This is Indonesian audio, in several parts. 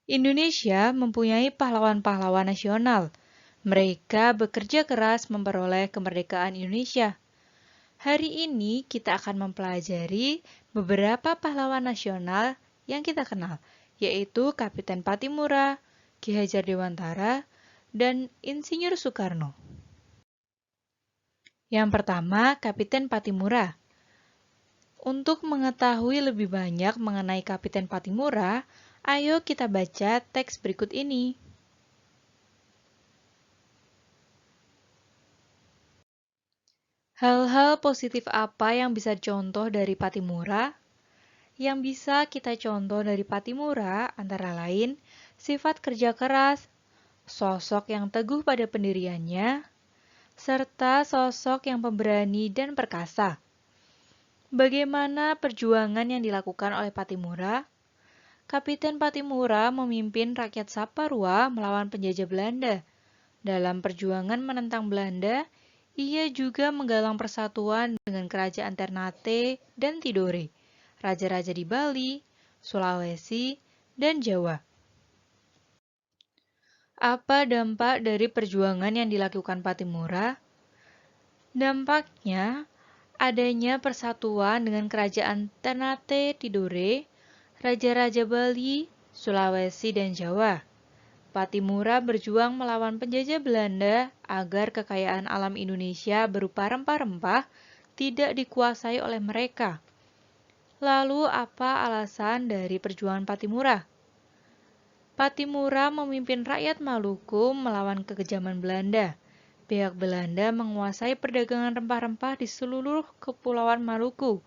Indonesia mempunyai pahlawan-pahlawan nasional. Mereka bekerja keras memperoleh kemerdekaan Indonesia. Hari ini kita akan mempelajari beberapa pahlawan nasional yang kita kenal, yaitu Kapiten Patimura, Ki Hajar Dewantara, dan Insinyur Soekarno. Yang pertama, Kapiten Patimura. Untuk mengetahui lebih banyak mengenai Kapiten Patimura, ayo kita baca teks berikut ini. Hal-hal positif apa yang bisa contoh dari Patimura? Yang bisa kita contoh dari Patimura antara lain sifat kerja keras, sosok yang teguh pada pendiriannya, serta sosok yang pemberani dan perkasa. Bagaimana perjuangan yang dilakukan oleh Patimura? Kapiten Patimura memimpin rakyat Saparua melawan penjajah Belanda. Dalam perjuangan menentang Belanda, ia juga menggalang persatuan dengan kerajaan Ternate dan Tidore, raja-raja di Bali, Sulawesi, dan Jawa. Apa dampak dari perjuangan yang dilakukan Patimura? Dampaknya, adanya persatuan dengan kerajaan Ternate Tidore, raja-raja Bali, Sulawesi, dan Jawa. Patimura berjuang melawan penjajah Belanda agar kekayaan alam Indonesia berupa rempah-rempah tidak dikuasai oleh mereka. Lalu apa alasan dari perjuangan Patimura? Patimura memimpin rakyat Maluku melawan kekejaman Belanda. Pihak Belanda menguasai perdagangan rempah-rempah di seluruh kepulauan Maluku.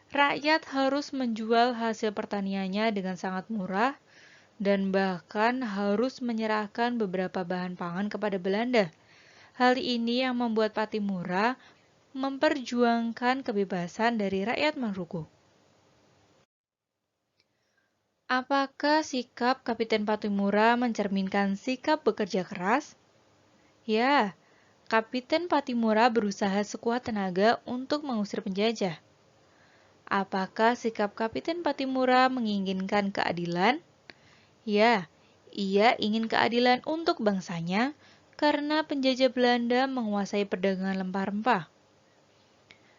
Rakyat harus menjual hasil pertaniannya dengan sangat murah dan bahkan harus menyerahkan beberapa bahan pangan kepada Belanda. Hal ini yang membuat Patimura memperjuangkan kebebasan dari rakyat Maluku. Apakah sikap Kapiten Patimura mencerminkan sikap bekerja keras? Ya, Kapiten Patimura berusaha sekuat tenaga untuk mengusir penjajah. Apakah sikap Kapiten Patimura menginginkan keadilan? Ya, ia ingin keadilan untuk bangsanya karena penjajah Belanda menguasai perdagangan rempah-rempah.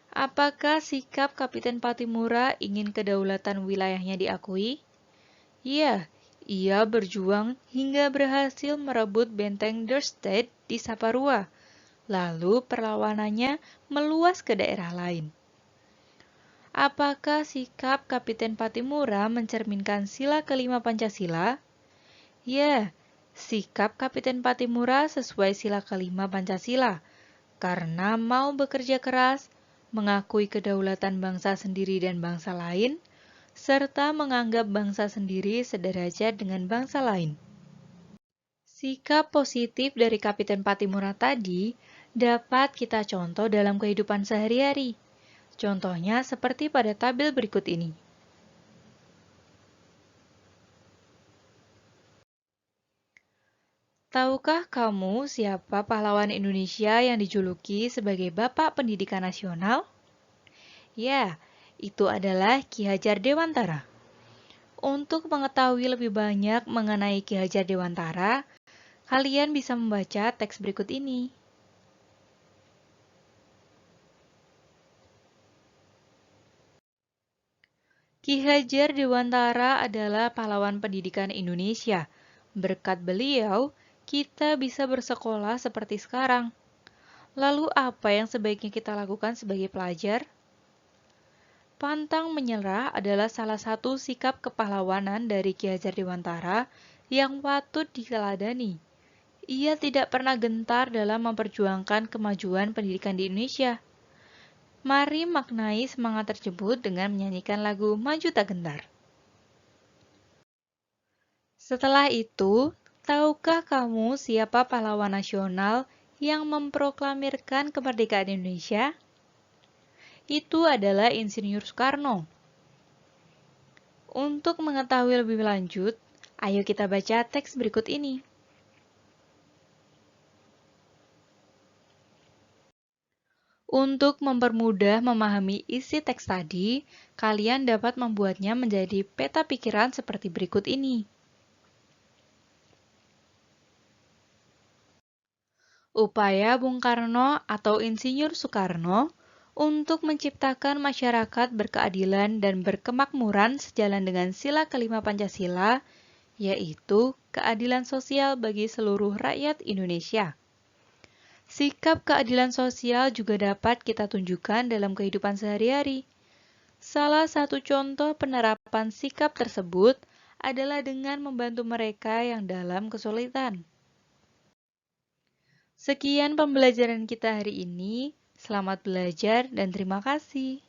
Apakah sikap Kapiten Patimura ingin kedaulatan wilayahnya diakui? Ya, ia berjuang hingga berhasil merebut benteng Dorstad di Saparua. Lalu perlawanannya meluas ke daerah lain. Apakah sikap Kapiten Patimura mencerminkan sila kelima Pancasila? Ya, sikap Kapiten Patimura sesuai sila kelima Pancasila, karena mau bekerja keras, mengakui kedaulatan bangsa sendiri dan bangsa lain, serta menganggap bangsa sendiri sederajat dengan bangsa lain. Sikap positif dari Kapiten Patimura tadi dapat kita contoh dalam kehidupan sehari-hari. Contohnya seperti pada tabel berikut ini. Tahukah kamu siapa pahlawan Indonesia yang dijuluki sebagai Bapak Pendidikan Nasional? Ya, itu adalah Ki Hajar Dewantara. Untuk mengetahui lebih banyak mengenai Ki Hajar Dewantara, kalian bisa membaca teks berikut ini. Ki Hajar Dewantara adalah pahlawan pendidikan Indonesia. Berkat beliau, kita bisa bersekolah seperti sekarang. Lalu apa yang sebaiknya kita lakukan sebagai pelajar? Pantang menyerah adalah salah satu sikap kepahlawanan dari Ki Hajar Dewantara yang patut diteladani. Ia tidak pernah gentar dalam memperjuangkan kemajuan pendidikan di Indonesia. Mari maknai semangat tersebut dengan menyanyikan lagu Maju Tak Gentar. Setelah itu, tahukah kamu siapa pahlawan nasional yang memproklamirkan kemerdekaan Indonesia? Itu adalah Insinyur Soekarno. Untuk mengetahui lebih lanjut, ayo kita baca teks berikut ini. Untuk mempermudah memahami isi teks tadi, kalian dapat membuatnya menjadi peta pikiran seperti berikut ini. Upaya Bung Karno atau Insinyur Soekarno untuk menciptakan masyarakat berkeadilan dan berkemakmuran sejalan dengan sila kelima Pancasila, yaitu keadilan sosial bagi seluruh rakyat Indonesia. Sikap keadilan sosial juga dapat kita tunjukkan dalam kehidupan sehari-hari. Salah satu contoh penerapan sikap tersebut adalah dengan membantu mereka yang dalam kesulitan. Sekian pembelajaran kita hari ini. Selamat belajar dan terima kasih.